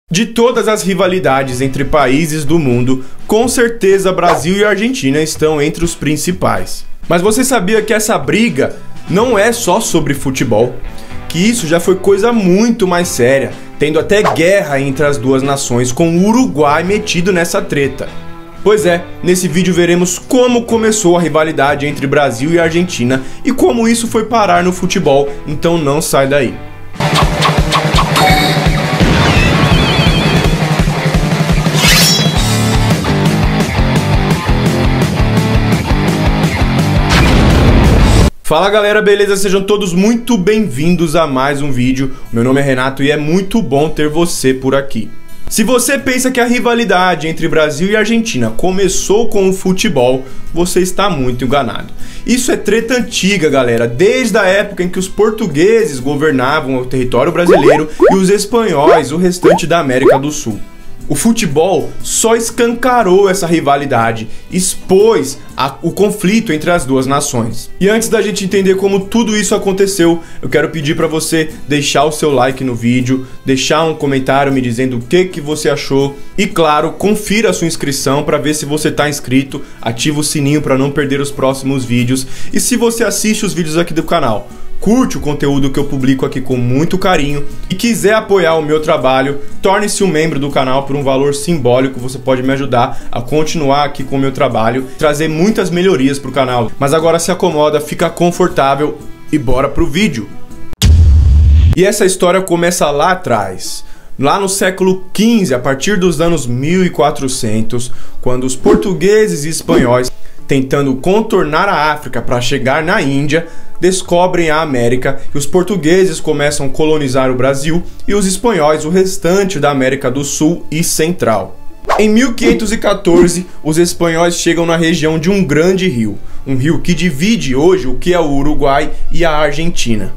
De todas as rivalidades entre países do mundo, com certeza Brasil e Argentina estão entre os principais. Mas você sabia que essa briga não é só sobre futebol? Que isso já foi coisa muito mais séria, tendo até guerra entre as duas nações, com o Uruguai metido nessa treta. Pois é, nesse vídeo veremos como começou a rivalidade entre Brasil e Argentina e como isso foi parar no futebol, então não sai daí. Fala galera, beleza? Sejam todos muito bem-vindos a mais um vídeo. Meu nome é Renato e é muito bom ter você por aqui. Se você pensa que a rivalidade entre Brasil e Argentina começou com o futebol, você está muito enganado. Isso é treta antiga, galera, desde a época em que os portugueses governavam o território brasileiro e os espanhóis o restante da América do Sul. O futebol só escancarou essa rivalidade, expôs o conflito entre as duas nações. E antes da gente entender como tudo isso aconteceu, eu quero pedir para você deixar o seu like no vídeo, deixar um comentário me dizendo o que você achou e, claro, confira a sua inscrição para ver se você está inscrito, ativa o sininho para não perder os próximos vídeos e se você assiste os vídeos aqui do canal, curte o conteúdo que eu publico aqui com muito carinho e quiser apoiar o meu trabalho, torne-se um membro do canal por um valor simbólico. Você pode me ajudar a continuar aqui com o meu trabalho, trazer muitas melhorias para o canal. Mas agora se acomoda, fica confortável e bora pro vídeo. E essa história começa lá atrás, lá no século XV, a partir dos anos 1400, quando os portugueses e espanhóis, tentando contornar a África para chegar na Índia, descobrem a América e os portugueses começam a colonizar o Brasil e os espanhóis o restante da América do Sul e Central. Em 1514, os espanhóis chegam na região de um grande rio, um rio que divide hoje o que é o Uruguai e a Argentina.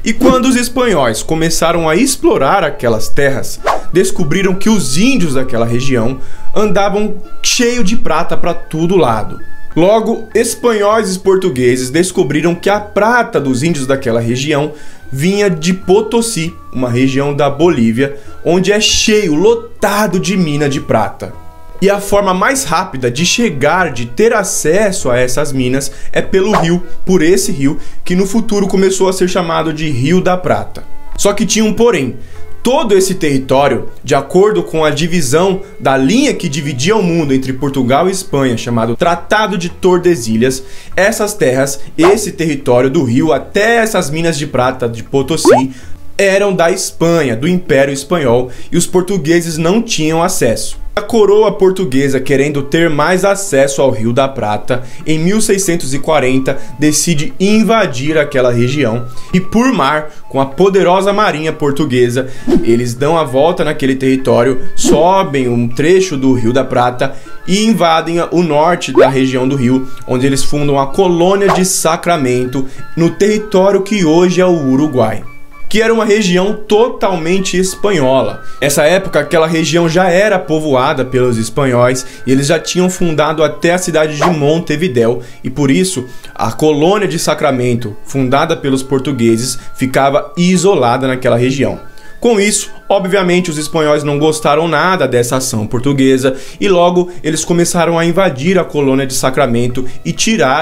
E quando os espanhóis começaram a explorar aquelas terras, descobriram que os índios daquela região andavam cheio de prata para todo lado. Logo, espanhóis e portugueses descobriram que a prata dos índios daquela região vinha de Potosí, uma região da Bolívia, onde é cheio, lotado de mina de prata. E a forma mais rápida de chegar, de ter acesso a essas minas é pelo rio, por esse rio, que no futuro começou a ser chamado de Rio da Prata. Só que tinha um porém. Todo esse território, de acordo com a divisão da linha que dividia o mundo entre Portugal e Espanha, chamado Tratado de Tordesilhas, essas terras, esse território do rio até essas minas de prata de Potosí, eram da Espanha, do Império Espanhol, e os portugueses não tinham acesso. A coroa portuguesa, querendo ter mais acesso ao Rio da Prata, em 1640 decide invadir aquela região e por mar, com a poderosa marinha portuguesa, eles dão a volta naquele território, sobem um trecho do Rio da Prata e invadem o norte da região do rio, onde eles fundam a colônia de Sacramento, no território que hoje é o Uruguai, que era uma região totalmente espanhola. Nessa época, aquela região já era povoada pelos espanhóis e eles já tinham fundado até a cidade de Montevidéu e por isso a colônia de Sacramento, fundada pelos portugueses, ficava isolada naquela região. Com isso, obviamente, os espanhóis não gostaram nada dessa ação portuguesa e logo eles começaram a invadir a colônia de Sacramento e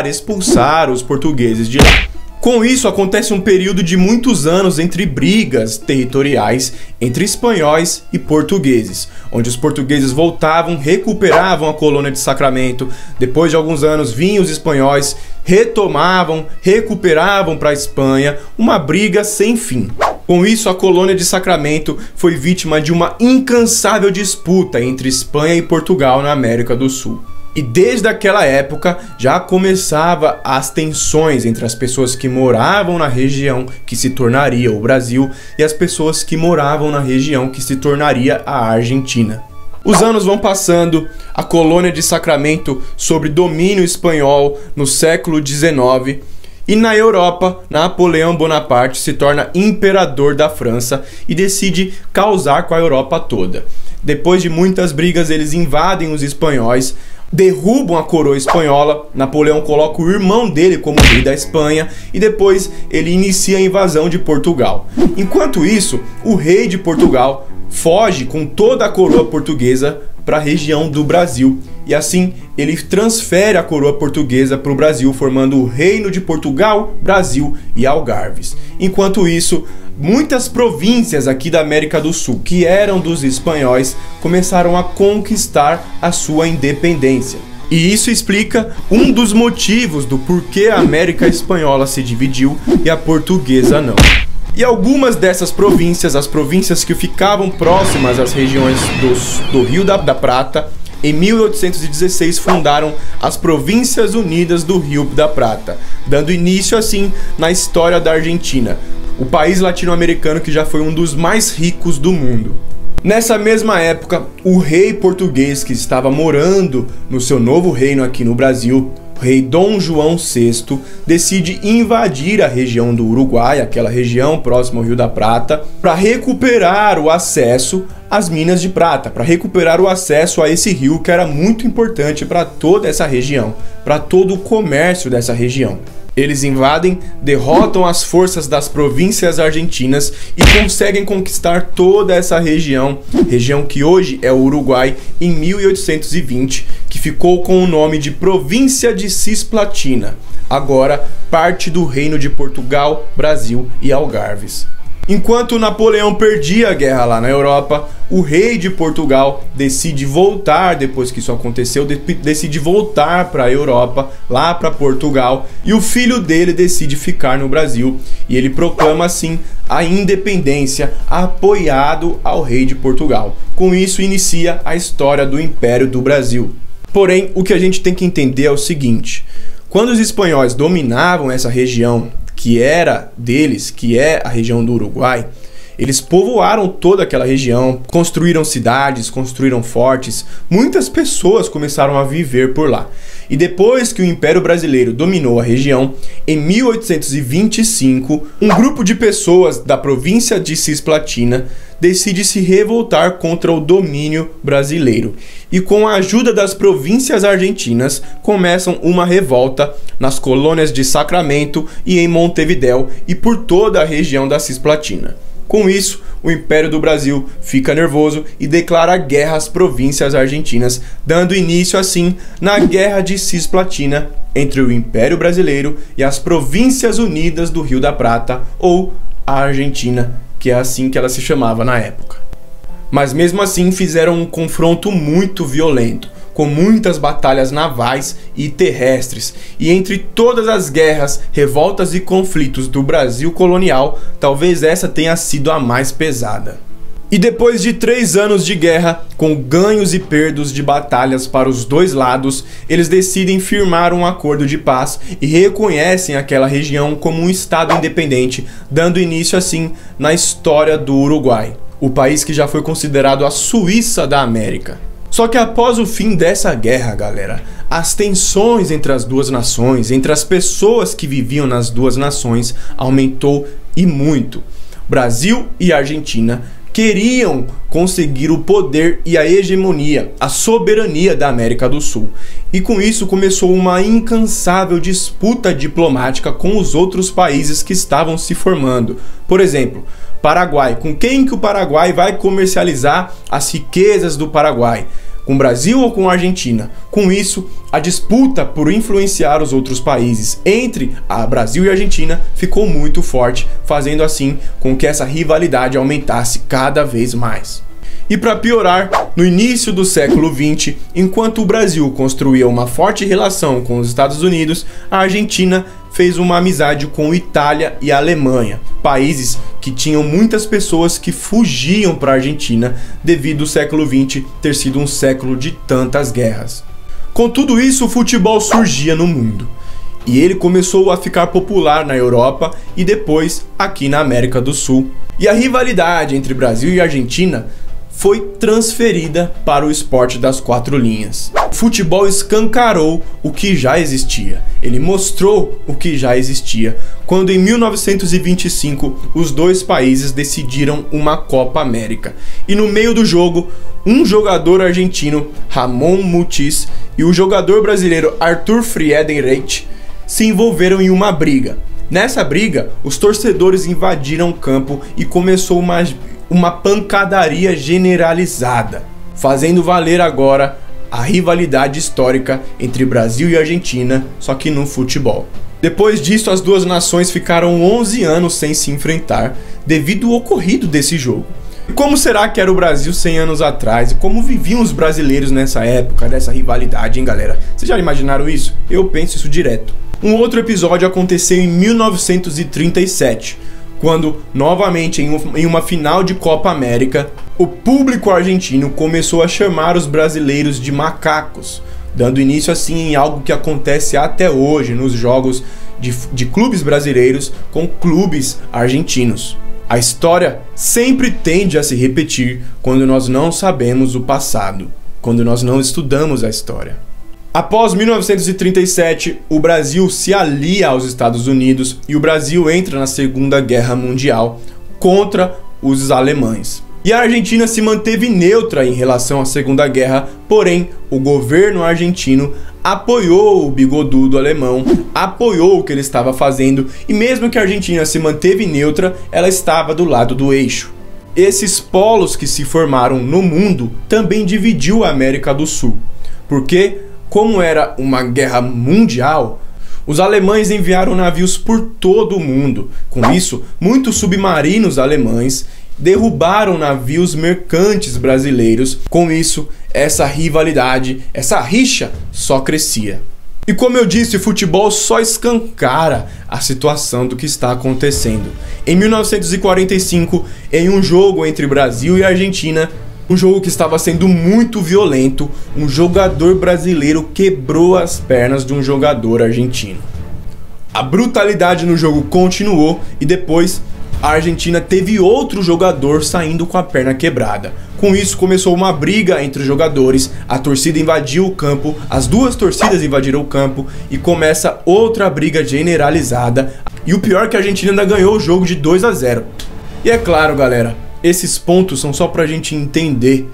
expulsar os portugueses de lá. Com isso, acontece um período de muitos anos entre brigas territoriais entre espanhóis e portugueses, onde os portugueses voltavam, recuperavam a colônia de Sacramento, depois de alguns anos vinham os espanhóis, retomavam, recuperavam para a Espanha, uma briga sem fim. Com isso, a colônia de Sacramento foi vítima de uma incansável disputa entre Espanha e Portugal na América do Sul. E desde aquela época já começava as tensões entre as pessoas que moravam na região que se tornaria o Brasil e as pessoas que moravam na região que se tornaria a Argentina. Os anos vão passando, a colônia de Sacramento sob domínio espanhol no século XIX e na Europa, Napoleão Bonaparte se torna imperador da França e decide causar com a Europa toda. Depois de muitas brigas, eles invadem os espanhóis, derrubam a coroa espanhola, Napoleão coloca o irmão dele como rei da Espanha e depois ele inicia a invasão de Portugal. Enquanto isso, o rei de Portugal foge com toda a coroa portuguesa para a região do Brasil, e assim ele transfere a coroa portuguesa para o Brasil, formando o Reino de Portugal, Brasil e Algarves. Enquanto isso, muitas províncias aqui da América do Sul, que eram dos espanhóis, começaram a conquistar a sua independência. E isso explica um dos motivos do porquê a América espanhola se dividiu e a portuguesa não. E algumas dessas províncias, as províncias que ficavam próximas às regiões do Rio da Prata, em 1816 fundaram as Províncias Unidas do Rio da Prata, dando início assim na história da Argentina, o país latino-americano que já foi um dos mais ricos do mundo. Nessa mesma época, o rei português que estava morando no seu novo reino aqui no Brasil, o rei Dom João VI, decide invadir a região do Uruguai, aquela região próxima ao Rio da Prata, para recuperar o acesso às minas de prata, para recuperar o acesso a esse rio que era muito importante para toda essa região, para todo o comércio dessa região. Eles invadem, derrotam as forças das províncias argentinas e conseguem conquistar toda essa região que hoje é o Uruguai, em 1820, que ficou com o nome de Província de Cisplatina, agora parte do Reino de Portugal, Brasil e Algarves. Enquanto Napoleão perdia a guerra lá na Europa, o rei de Portugal decide voltar, depois que isso aconteceu, decide voltar para a Europa, lá para Portugal, e o filho dele decide ficar no Brasil, e ele proclama assim a independência, apoiado ao rei de Portugal. Com isso inicia a história do Império do Brasil. Porém, o que a gente tem que entender é o seguinte: quando os espanhóis dominavam essa região que era deles, que é a região do Uruguai, eles povoaram toda aquela região, construíram cidades, construíram fortes, muitas pessoas começaram a viver por lá. E depois que o Império Brasileiro dominou a região, em 1825, um grupo de pessoas da província de Cisplatina decide se revoltar contra o domínio brasileiro. E com a ajuda das províncias argentinas, começam uma revolta nas colônias de Sacramento e em Montevidéu e por toda a região da Cisplatina. Com isso, o Império do Brasil fica nervoso e declara guerra às províncias argentinas, dando início assim na Guerra de Cisplatina entre o Império Brasileiro e as Províncias Unidas do Rio da Prata, ou a Argentina, que é assim que ela se chamava na época. Mas mesmo assim fizeram um confronto muito violento, com muitas batalhas navais e terrestres, e entre todas as guerras, revoltas e conflitos do Brasil colonial, talvez essa tenha sido a mais pesada. E depois de 3 anos de guerra, com ganhos e perdas de batalhas para os dois lados, eles decidem firmar um acordo de paz e reconhecem aquela região como um estado independente, dando início assim na história do Uruguai, o país que já foi considerado a Suíça da América. Só que após o fim dessa guerra, galera, as tensões entre as duas nações, entre as pessoas que viviam nas duas nações, aumentou e muito. Brasil e Argentina queriam conseguir o poder e a hegemonia, a soberania da América do Sul. E com isso começou uma incansável disputa diplomática com os outros países que estavam se formando. Por exemplo, Paraguai. Com quem que o Paraguai vai comercializar as riquezas do Paraguai? Com o Brasil ou com a Argentina? Com isso, a disputa por influenciar os outros países entre a Brasil e a Argentina ficou muito forte, fazendo assim com que essa rivalidade aumentasse cada vez mais. E para piorar, no início do século XX, enquanto o Brasil construía uma forte relação com os Estados Unidos, a Argentina fez uma amizade com Itália e Alemanha, países que tinham muitas pessoas que fugiam para a Argentina devido ao século XX ter sido um século de tantas guerras. Com tudo isso, o futebol surgia no mundo. E ele começou a ficar popular na Europa e depois aqui na América do Sul. E a rivalidade entre Brasil e Argentina foi transferida para o esporte das 4 linhas. O futebol escancarou o que já existia. Ele mostrou o que já existia, quando em 1925 os dois países decidiram uma Copa América. E no meio do jogo, um jogador argentino, Ramon Mutis, e o jogador brasileiro Arthur Friedenreich se envolveram em uma briga. Nessa briga, os torcedores invadiram o campo e começou uma pancadaria generalizada, fazendo valer agora a rivalidade histórica entre Brasil e Argentina, só que no futebol. Depois disso, as duas nações ficaram 11 anos sem se enfrentar devido ao ocorrido desse jogo. E como será que era o Brasil 100 anos atrás? E como viviam os brasileiros nessa época, dessa rivalidade, hein, galera? Vocês já imaginaram isso? Eu penso isso direto. Um outro episódio aconteceu em 1937, quando, novamente, em uma final de Copa América, o público argentino começou a chamar os brasileiros de macacos, dando início assim em algo que acontece até hoje nos jogos de clubes brasileiros com clubes argentinos. A história sempre tende a se repetir quando nós não sabemos o passado, quando nós não estudamos a história. Após 1937, o Brasil se alia aos Estados Unidos e o Brasil entra na Segunda Guerra Mundial contra os alemães. E a Argentina se manteve neutra em relação à Segunda Guerra, porém o governo argentino apoiou o bigodudo alemão, apoiou o que ele estava fazendo, e mesmo que a Argentina se manteve neutra, ela estava do lado do eixo. Esses polos que se formaram no mundo também dividiu a América do Sul, porque, como era uma guerra mundial, os alemães enviaram navios por todo o mundo. Com isso, muitos submarinos alemães derrubaram navios mercantes brasileiros. Com isso, essa rivalidade, essa rixa só crescia. E como eu disse, o futebol só escancara a situação do que está acontecendo. Em 1945, em um jogo entre Brasil e Argentina, um jogo que estava sendo muito violento, um jogador brasileiro quebrou as pernas de um jogador argentino. A brutalidade no jogo continuou e depois a Argentina teve outro jogador saindo com a perna quebrada. Com isso começou uma briga entre os jogadores, a torcida invadiu o campo, as duas torcidas invadiram o campo e começa outra briga generalizada. E o pior é que a Argentina ainda ganhou o jogo de 2-0. E é claro, galera, esses pontos são só pra gente entender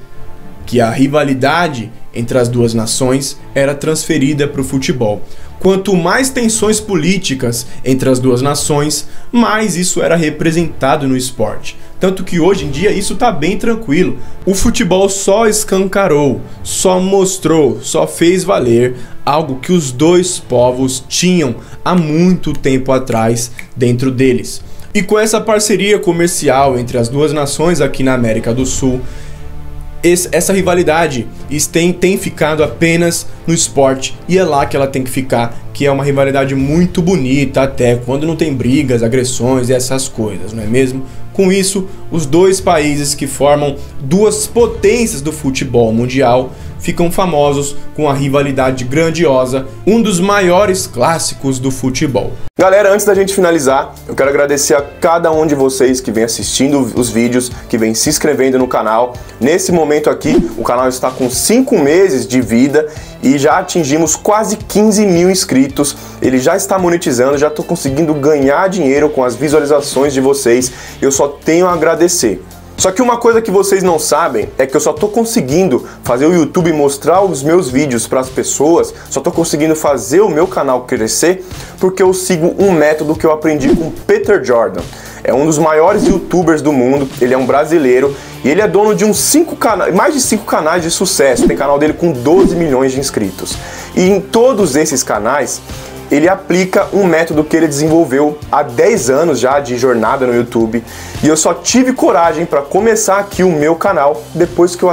que a rivalidade entre as duas nações era transferida para o futebol. Quanto mais tensões políticas entre as duas nações, mais isso era representado no esporte. Tanto que hoje em dia isso tá bem tranquilo. O futebol só escancarou, só mostrou, só fez valer algo que os dois povos tinham há muito tempo atrás dentro deles. E com essa parceria comercial entre as duas nações aqui na América do Sul, essa rivalidade tem ficado apenas no esporte, e é lá que ela tem que ficar, que é uma rivalidade muito bonita até, quando não tem brigas, agressões e essas coisas, não é mesmo? Com isso, os dois países que formam duas potências do futebol mundial ficam famosos com a rivalidade grandiosa, um dos maiores clássicos do futebol. Galera, antes da gente finalizar, eu quero agradecer a cada um de vocês que vem assistindo os vídeos, que vem se inscrevendo no canal. Nesse momento aqui, o canal está com 5 meses de vida e já atingimos quase 15 mil inscritos. Ele já está monetizando, já estou conseguindo ganhar dinheiro com as visualizações de vocês. Eu só tenho a agradecer. Só que uma coisa que vocês não sabem é que eu só tô conseguindo fazer o YouTube mostrar os meus vídeos para as pessoas, só tô conseguindo fazer o meu canal crescer porque eu sigo um método que eu aprendi com Peter Jordan. É um dos maiores YouTubers do mundo, ele é um brasileiro e ele é dono de mais de 5 canais de sucesso. Tem canal dele com 12 milhões de inscritos. E em todos esses canais, ele aplica um método que ele desenvolveu há 10 anos já de jornada no YouTube, e eu só tive coragem para começar aqui o meu canal depois que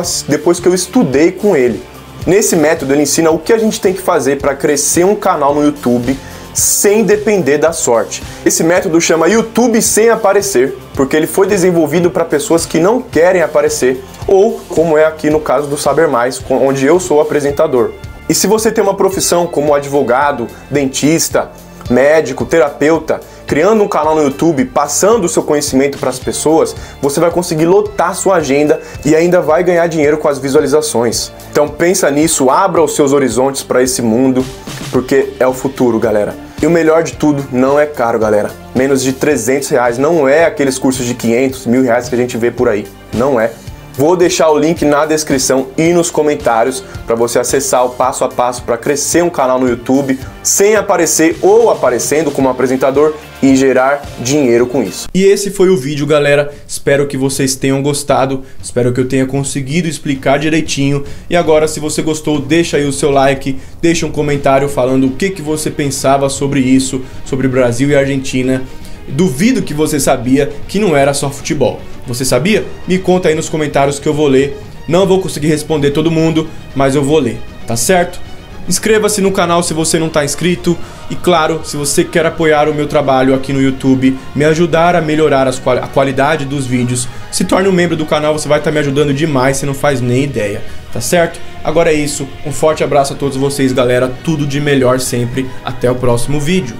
eu estudei com ele. Nesse método ele ensina o que a gente tem que fazer para crescer um canal no YouTube sem depender da sorte. Esse método chama YouTube sem aparecer, porque ele foi desenvolvido para pessoas que não querem aparecer, ou como é aqui no caso do Saber Mais, onde eu sou o apresentador. E se você tem uma profissão como advogado, dentista, médico, terapeuta, criando um canal no YouTube, passando o seu conhecimento para as pessoas, você vai conseguir lotar sua agenda e ainda vai ganhar dinheiro com as visualizações. Então pensa nisso, abra os seus horizontes para esse mundo, porque é o futuro, galera. E o melhor de tudo, não é caro, galera. Menos de R$300, não é aqueles cursos de 500, R$1.000 que a gente vê por aí. Não é. Vou deixar o link na descrição e nos comentários para você acessar o passo a passo para crescer um canal no YouTube sem aparecer ou aparecendo como apresentador e gerar dinheiro com isso. E esse foi o vídeo, galera. Espero que vocês tenham gostado. Espero que eu tenha conseguido explicar direitinho. E agora, se você gostou, deixa aí o seu like, deixa um comentário falando o que você pensava sobre isso, sobre Brasil e Argentina. Duvido que você sabia que não era só futebol. Você sabia? Me conta aí nos comentários que eu vou ler. Não vou conseguir responder todo mundo, mas eu vou ler, tá certo? Inscreva-se no canal se você não está inscrito. E claro, se você quer apoiar o meu trabalho aqui no YouTube, me ajudar a melhorar a qualidade dos vídeos, se torne um membro do canal, você vai estar me ajudando demais, você não faz nem ideia, tá certo? Agora é isso, um forte abraço a todos vocês, galera, tudo de melhor sempre, até o próximo vídeo.